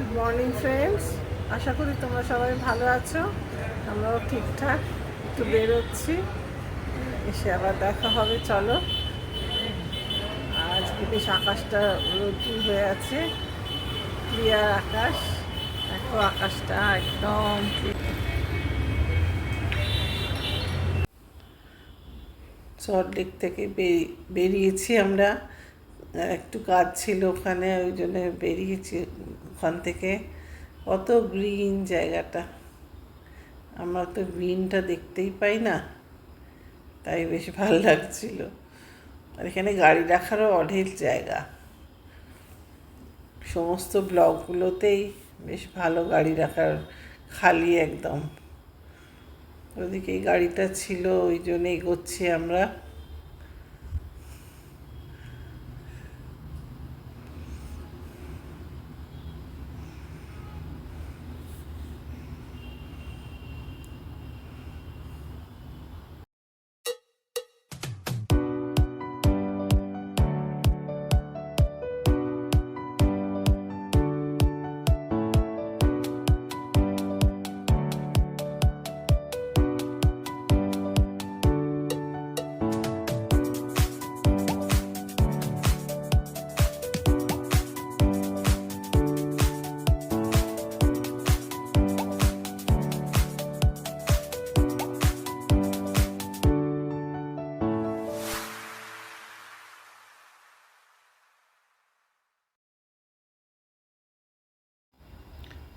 Good morning friends, আশা করি তোমরা সবাই ভালো আছো। আমরাও ঠিকঠাক একটু বেরোচ্ছি, এসে আবার দেখা হবে। চলো, আজকে বেশ আকাশটা রোদ্দুর হয়ে আছে, ক্লিয়ার আকাশ। দেখো আকাশটা একদম সল্টলেক থেকে বেরিয়েছি আমরা। একটু কাজ ছিল ওখানে, ওই জন্য বেরিয়েছি ওখান থেকে। কত গ্রিন জায়গাটা, আমরা তো গ্রিনটা দেখতেই পাই না, তাই বেশ ভালো লাগছিল। আর এখানে গাড়ি রাখারও অঢেল জায়গা, সমস্ত ব্লকগুলোতেই বেশ ভালো গাড়ি রাখার, খালি একদম। ওদিকে এই গাড়িটা ছিল, ওই জন্য এগোচ্ছি আমরা।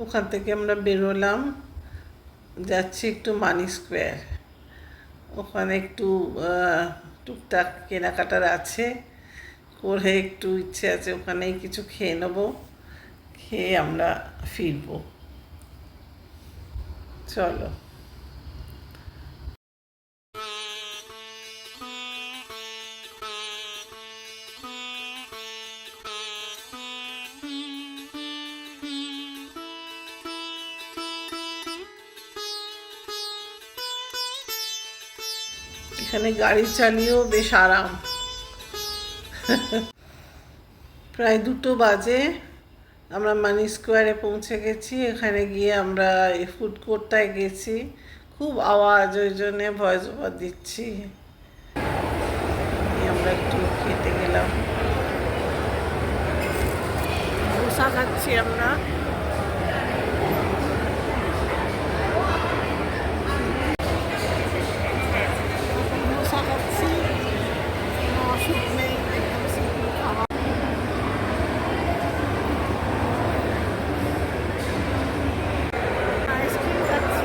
ওখান থেকে আমরা বেরোলাম, যাচ্ছি একটু মানি স্কোয়ার। ওখানে একটু টুকটাক কেনাকাটার আছে, করে একটু ইচ্ছে আছে ওখানেই কিছু খেয়ে নেবো, খেয়ে আমরা ফিরবো। চলো। এখানে গাড়ি চালিয়েও বেশ আরাম। প্রায় 2টো বাজে আমরা মানি স্কোয়ারে পৌঁছে গেছি। এখানে গিয়ে আমরা এই ফুড কোর্টটায় গেছি, খুব আওয়াজ, ওই জন্যে ভয়েস ওভার দিচ্ছি। আমরা একটু খেতে গেলাম, ধোসা খাচ্ছি আমরা। ধোসা খাচ্ছি, কোনো অসুখ নেই, একদম সিম্পল খাওয়া। আইসক্রিম খাচ্ছি।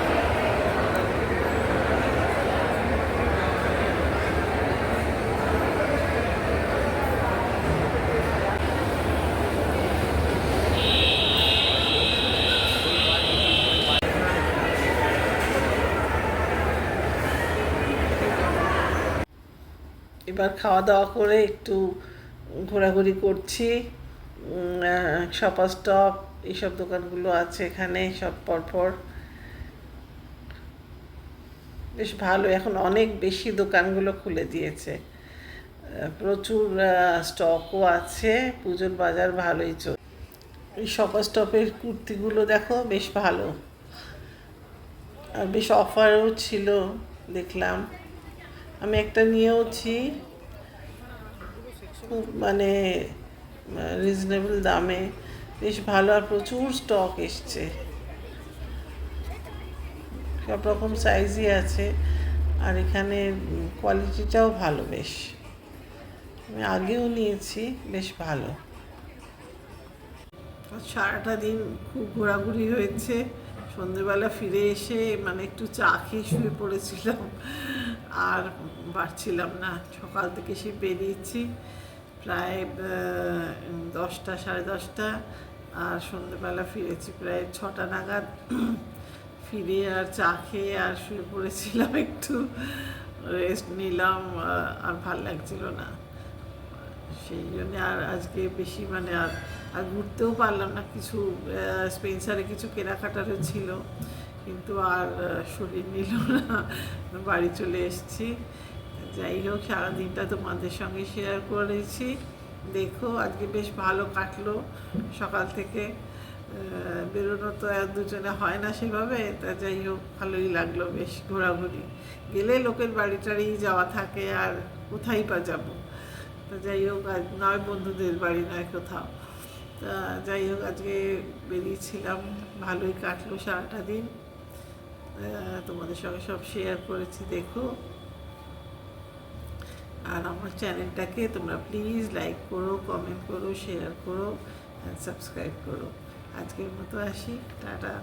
এবার খাওয়া দাওয়া করে একটু ঘোরাঘুরি করছি। শপার স্টপ এইসব দোকানগুলো আছে এখানে, সব পরপর বেশ ভালো। এখন অনেক বেশি দোকানগুলো খুলে দিয়েছে, প্রচুর স্টকও আছে, পুজোর বাজার ভালোই চলছে। এই শপার স্টপের কুর্তিগুলো দেখো বেশ ভালো, আর বেশ অফারও ছিল দেখলাম। আমি একটা নিয়েওছি, খুব মানে রিজনেবল দামে, বেশ ভালো। আর প্রচুর স্টক এসছে, সব রকম সাইজই আছে, আর এখানে কোয়ালিটিটাও ভালো বেশ। আমি আগেও নিয়েছি, বেশ ভালো। সারাটা দিন খুব ঘোরাঘুরি হয়েছে। সন্ধেবেলা ফিরে এসে মানে একটু চা খেয়ে শুয়ে পড়েছিলাম, আর পারছিলাম না। সকাল থেকে সে বেরিয়েছি প্রায় 10টা, সাড়ে 10টা, আর সন্ধেবেলা ফিরেছি প্রায় 6টা নাগাদ। ফিরে আর চা খেয়ে আর শুয়ে পড়েছিলাম, একটু রেস্ট নিলাম, আর ভাল লাগছিল না। সেই জন্য আর আজকে বেশি মানে আর ঘুরতেও পারলাম না। কিছু স্পেন্সারে কিছু কেনাকাটারও ছিল, কিন্তু আর শরীর নিল না, বাড়ি চলে এসেছি। যাই হোক, সারাদিনটা তোমাদের সঙ্গে শেয়ার করেছি। দেখো আজকে বেশ ভালো কাটলো, সকাল থেকে বেরোনো তো আর দুজনে হয় না সেভাবে, তা যাই হোক ভালোই লাগলো বেশ ঘোরাঘুরি। গেলে লোকের বাড়ি টাড়ি যাওয়া থাকে, আর কোথায় বা যাবো। তা যাই হোক, আজ নয় বন্ধুদের বাড়ি নয় কোথাও। তা যাই হোক আজকে বেরিয়েছিলাম, ভালোই কাটলো সারাটা দিন। তোমাদের সঙ্গে সব শেয়ার করেছি, দেখো। আর আমার চ্যানেলটাকে তোমরা প্লিজ লাইক করো, কমেন্ট করো, শেয়ার করো, সাবস্ক্রাইব করো। আজকের মতো আসি, টাটা।